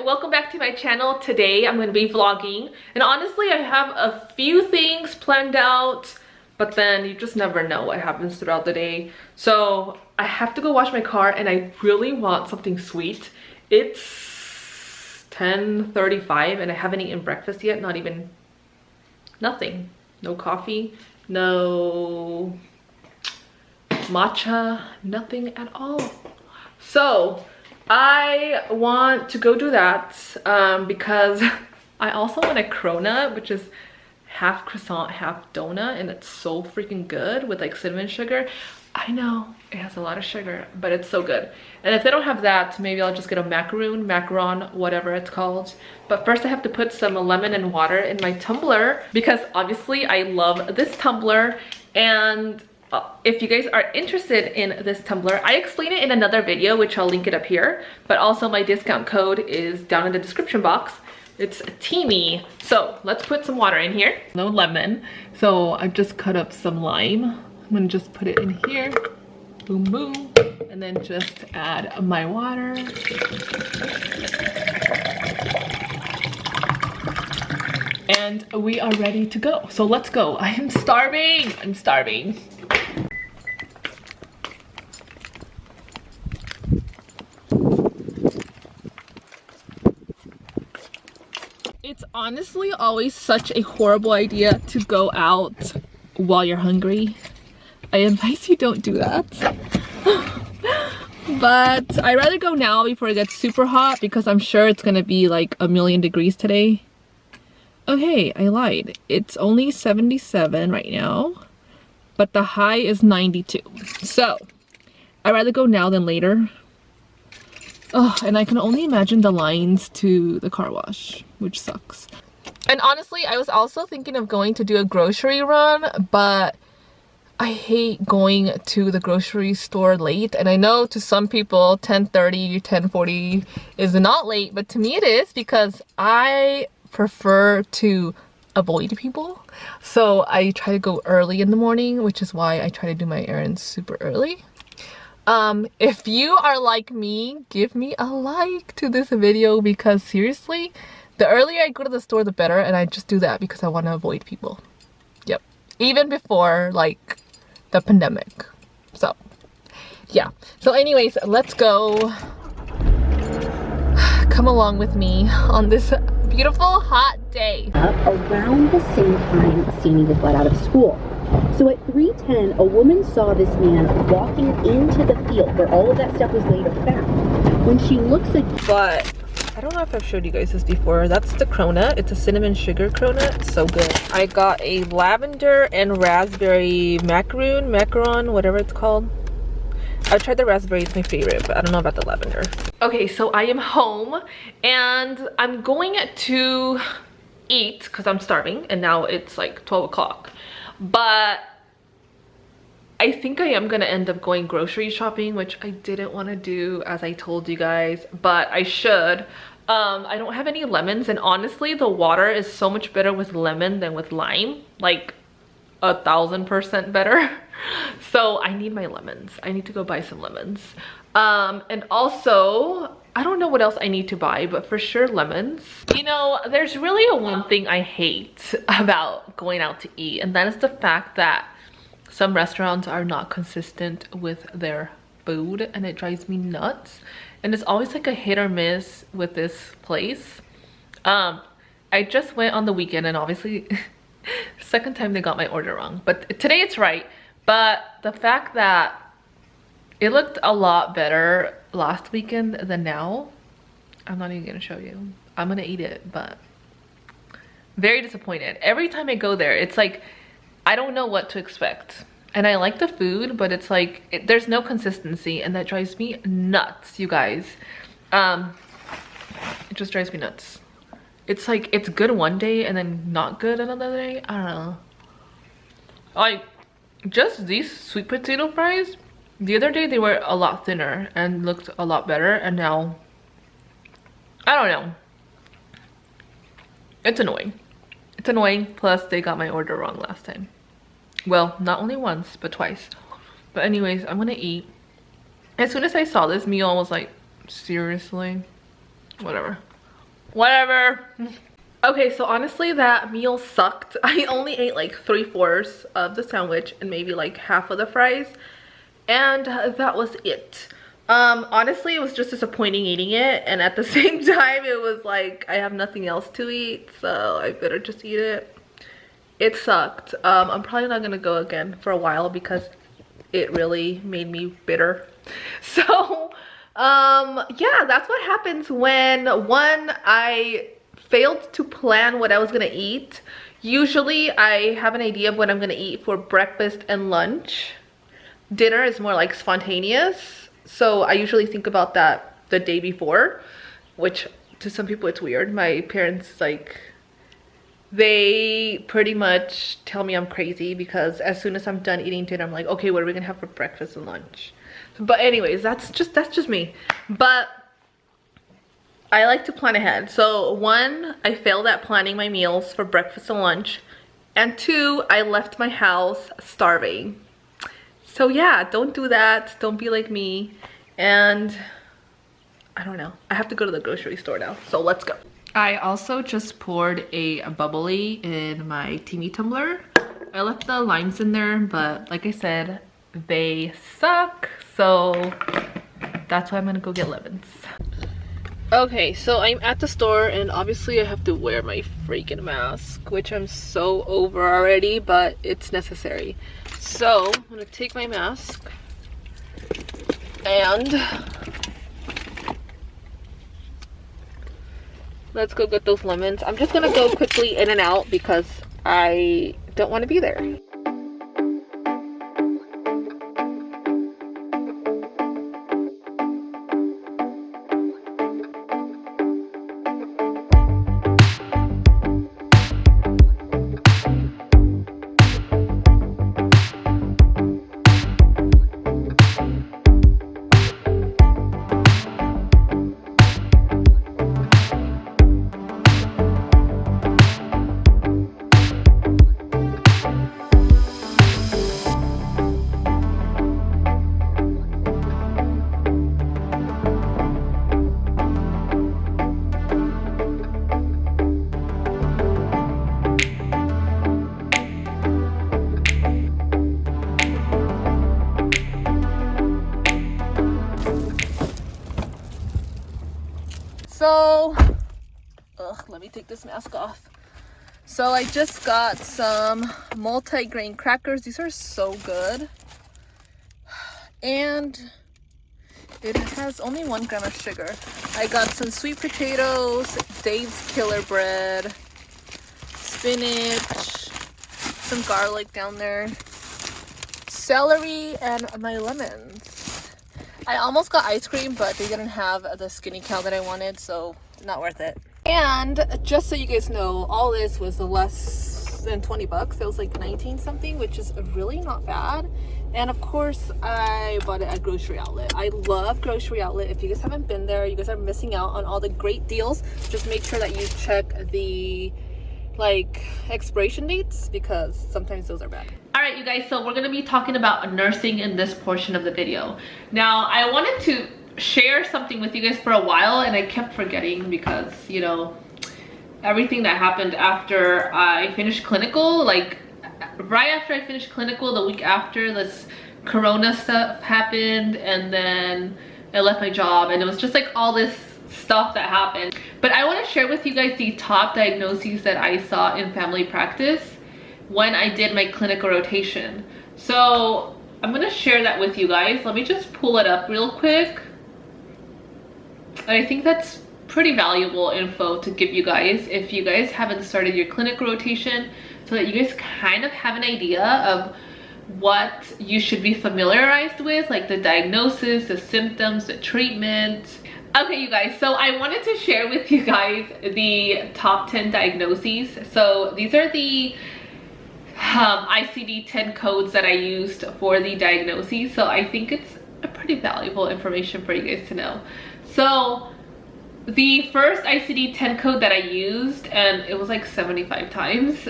welcome back to my channel. Today I'm going to be vlogging, and honestly I have a few things planned out, but then you just never know what happens throughout the day. So I have to go wash my car and I really want something sweet. It's 10:35 and I haven't eaten breakfast yet. Nothing. No coffee, no matcha, nothing at all. So I want to go do that because I also want a cronut, which is half croissant, half donut, and it's so freaking good with like cinnamon sugar. I know it has a lot of sugar, but it's so good. And if they don't have that, maybe I'll just get a macaron, whatever it's called. But first I have to put some lemon and water in my tumbler because obviously I love this tumbler. And if you guys are interested in this tumbler, I explain it in another video, which I'll link it up here, but also my discount code is down in the description box. It's Teamy. So let's put some water in here. No lemon, so I've just cut up some lime. I'm gonna just put it in here, boom boom, and then just add my water. And we are ready to go. So let's go. I am starving. I'm starving. It's honestly always such a horrible idea to go out while you're hungry. I advise you don't do that. But I'd rather go now before it gets super hot because I'm sure it's gonna be like 1,000,000 degrees today. Okay, I lied. It's only 77 right now, but the high is 92. So I'd rather go now than later. Oh, and I can only imagine the lines to the car wash, which sucks. And honestly, I was also thinking of going to do a grocery run, but I hate going to the grocery store late. And I know to some people 10:30, 10:40 is not late, but to me it is because I prefer to avoid people. So I try to go early in the morning, which is why I try to do my errands super early. If you are like me, give me a like to this video because seriously, the earlier I go to the store, the better, and I just do that because I want to avoid people. Yep. Even before, like, the pandemic. So, yeah. So anyways, let's go. Come along with me on this beautiful hot day. Around the same time Sini was let out of school. So at 3:10, a woman saw this man walking into the field where all of that stuff was later found. When she looks at... But I don't know if I've showed you guys this before. That's the cronut. It's a cinnamon sugar cronut. So good. I got a lavender and raspberry macaron, whatever it's called. I've tried the raspberry, it's my favorite, but I don't know about the lavender. Okay, so I am home and I'm going to eat because I'm starving, and now it's like 12 o'clock. But I think I am gonna end up going grocery shopping, which I didn't want to do, as I told you guys, but I should. I don't have any lemons, and honestly the water is so much better with lemon than with lime, like 1,000% better. So I need my lemons. I need to go buy some lemons. And also I don't know what else I need to buy, but for sure lemons. You know, there's really one thing I hate about going out to eat, and that is the fact that some restaurants are not consistent with their food, and it drives me nuts. And it's always like a hit or miss with this place. I just went on the weekend, and obviously second time they got my order wrong, but today it's right. But the fact that it looked a lot better last weekend than now, I'm not even gonna show you. I'm gonna eat it, but very disappointed. Every time I go there, it's like I don't know what to expect. And I like the food, but it's like there's no consistency, and that drives me nuts, you guys. It just drives me nuts. It's like it's good one day and then not good another day. I don't know. Like just these sweet potato fries, the other day they were a lot thinner and looked a lot better, and now I don't know. It's annoying. It's annoying. Plus they got my order wrong last time. Well, not only once, but twice. But anyways, I'm gonna eat. As soon as I saw this meal, I was like, seriously? Whatever. Whatever. Okay, so honestly that meal sucked. I only ate like 3/4 of the sandwich and maybe like half of the fries, and that was it. Honestly, it was just disappointing eating it, and at the same time it was like I have nothing else to eat, so I better just eat it. It sucked. I'm probably not gonna go again for a while because it really made me bitter. So yeah, that's what happens when I failed to plan what I was gonna eat. Usually I have an idea of what I'm gonna eat for breakfast and lunch. Dinner is more like spontaneous, so I usually think about that the day before, which to some people it's weird. My parents, like, they pretty much tell me I'm crazy because as soon as I'm done eating dinner, I'm like, okay, what are we gonna have for breakfast and lunch? But anyways, that's just me. But I like to plan ahead. So 1, I failed at planning my meals for breakfast and lunch, and 2, I left my house starving. So yeah, don't do that. Don't be like me. And I don't know, I have to go to the grocery store now, so let's go. I also just poured a bubbly in my teeny tumbler. I left the limes in there, but like I said, they suck, so that's why I'm gonna go get lemons. Okay, so I'm at the store and obviously I have to wear my freaking mask, which I'm so over already, but it's necessary. So I'm gonna take my mask and let's go get those lemons. I'm just gonna go quickly in and out because I don't want to be there. So, let me take this mask off. So I just got some multi-grain crackers. These are so good. And it has only 1 gram of sugar. I got some sweet potatoes, Dave's Killer Bread, spinach, some garlic down there, celery, and my lemons. I almost got ice cream, but they didn't have the skinny cow that I wanted, so not worth it. And just so you guys know, all this was less than 20 bucks. It was like 19 something, which is really not bad. And of course, I bought it at Grocery Outlet. I love Grocery Outlet. If you guys haven't been there, you guys are missing out on all the great deals. Just make sure that you check the expiration dates because sometimes those are bad. All right, you guys, so we're gonna be talking about nursing in this portion of the video. Now, I wanted to share something with you guys for a while and I kept forgetting because, you know, everything that happened after I finished clinical, like right after I finished clinical, the week after, this corona stuff happened, and then I left my job, and it was just like all this stuff that happened. But I want to share with you guys the top diagnoses that I saw in family practice when I did my clinical rotation. So I'm going to share that with you guys. Let me just pull it up real quick. And I think that's pretty valuable info to give you guys if you guys haven't started your clinical rotation, so that you guys kind of have an idea of what you should be familiarized with, like the diagnosis, the symptoms, the treatment. Okay, you guys, so I wanted to share with you guys the top 10 diagnoses. So these are the ICD-10 codes that I used for the diagnoses. So I think it's a pretty valuable information for you guys to know. So the first ICD-10 code that I used, and it was like 75 times,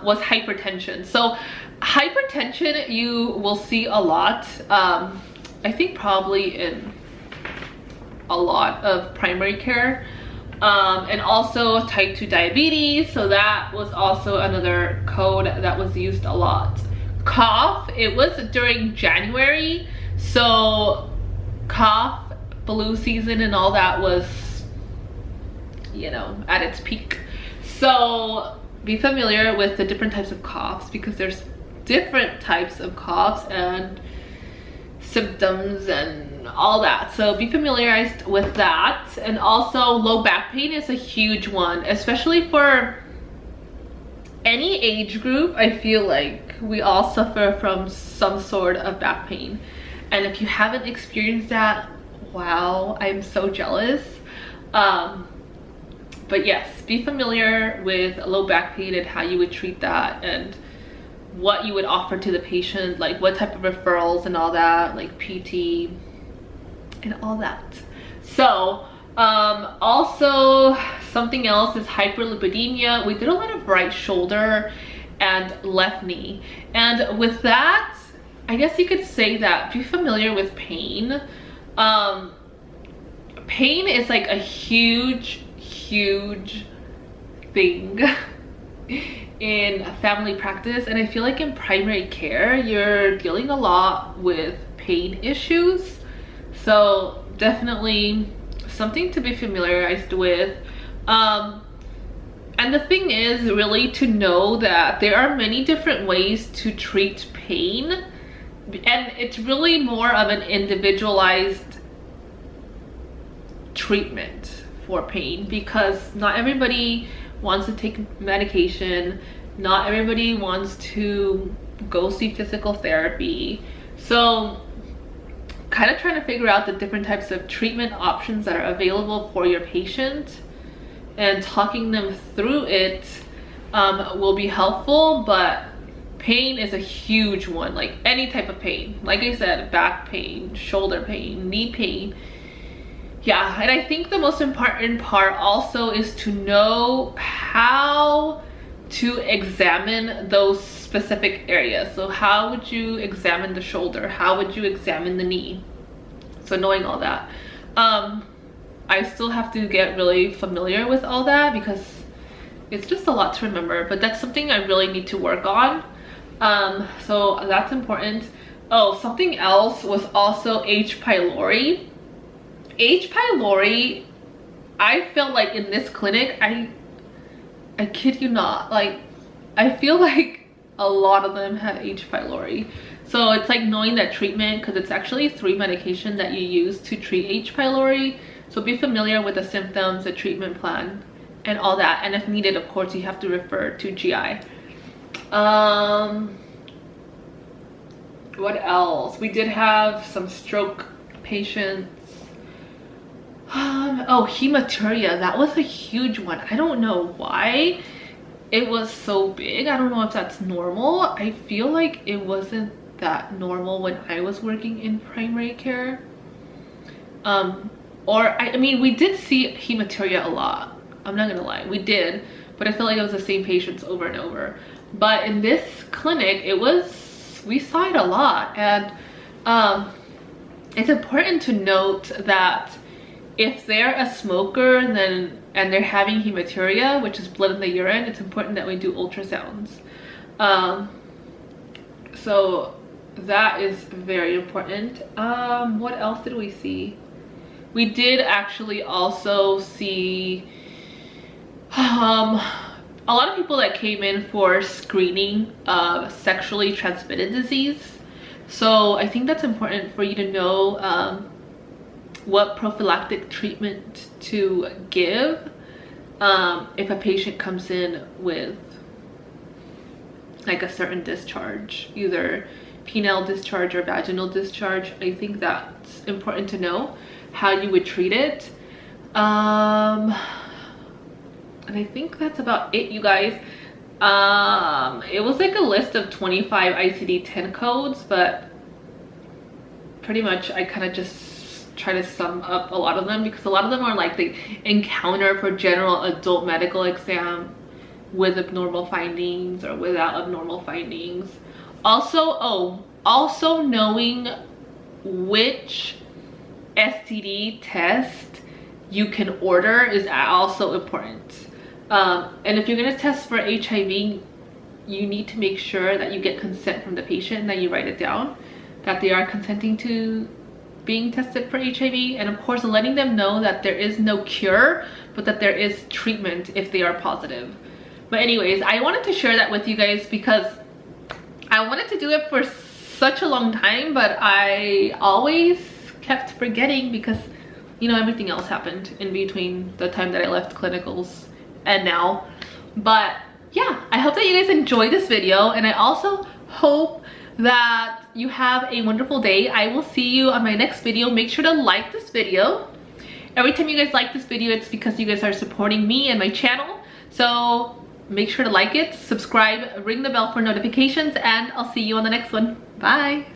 was hypertension. So hypertension you will see a lot, I think probably in a lot of primary care, And also type 2 diabetes, so that was also another code that was used a lot. Cough, it was during January, so cough, flu season and all that was, you know, at its peak. So be familiar with the different types of coughs, because there's different types of coughs and symptoms and all that, so be familiarized with that. And also low back pain is a huge one, especially for any age group. I feel like we all suffer from some sort of back pain, and if you haven't experienced that, wow, I'm so jealous. But yes, be familiar with low back pain and how you would treat that, and what you would offer to the patient, like what type of referrals and all that, like PT and all that. So also something else is hyperlipidemia. We did a lot of right shoulder and left knee, and with that, I guess you could say that be familiar with pain. Pain is like a huge thing in family practice, and I feel like in primary care you're dealing a lot with pain issues, so definitely something to be familiarized with. And the thing is really to know that there are many different ways to treat pain, and it's really more of an individualized treatment for pain, because not everybody wants to take medication, not everybody wants to go see physical therapy. So kind of trying to figure out the different types of treatment options that are available for your patient and talking them through it will be helpful. But pain is a huge one, like any type of pain, like I said, back pain, shoulder pain, knee pain. Yeah, and I think the most important part also is to know how to examine those specific areas. So how would you examine the shoulder? How would you examine the knee? So knowing all that. I still have to get really familiar with all that, because it's just a lot to remember, but that's something I really need to work on. So that's important. Oh, something else was also H. pylori. H. pylori, I felt like in this clinic, I kid you not, like I feel like a lot of them had H. pylori. So it's like knowing that treatment, because it's actually 3 medications that you use to treat H. pylori. So be familiar with the symptoms, the treatment plan, and all that. And if needed, of course, you have to refer to GI. What else? We did have some stroke patients. Oh, hematuria, that was a huge one. I don't know why it was so big. I don't know if that's normal. I feel like it wasn't that normal when I was working in primary care. I mean, we did see hematuria a lot. I'm not gonna lie, we did, but I feel like it was the same patients over and over. But in this clinic, we saw it a lot. And it's important to note that if they're a smoker and they're having hematuria, which is blood in the urine, it's important that we do ultrasounds. So that is very important. What else did we see? We did actually also see a lot of people that came in for screening of sexually transmitted disease. So I think that's important for you to know what prophylactic treatment to give if a patient comes in with like a certain discharge, either penile discharge or vaginal discharge. I think that's important to know how you would treat it. And I think that's about it, you guys. It was like a list of 25 ICD-10 codes, but pretty much I kind of just try to sum up a lot of them, because a lot of them are like the encounter for general adult medical exam with abnormal findings or without abnormal findings. Also knowing which STD test you can order is also important. And if you're gonna test for HIV, you need to make sure that you get consent from the patient and that you write it down, that they are consenting to being tested for HIV, and of course letting them know that there is no cure, but that there is treatment if they are positive. But anyways, I wanted to share that with you guys because I wanted to do it for such a long time, but I always kept forgetting because, you know, everything else happened in between the time that I left clinicals and now. But yeah, I hope that you guys enjoyed this video, and I also hope that you have a wonderful day. I will see you on my next video. Make sure to like this video. Every time you guys like this video, it's because you guys are supporting me and my channel. So make sure to like it, subscribe, ring the bell for notifications, and I'll see you on the next one. Bye.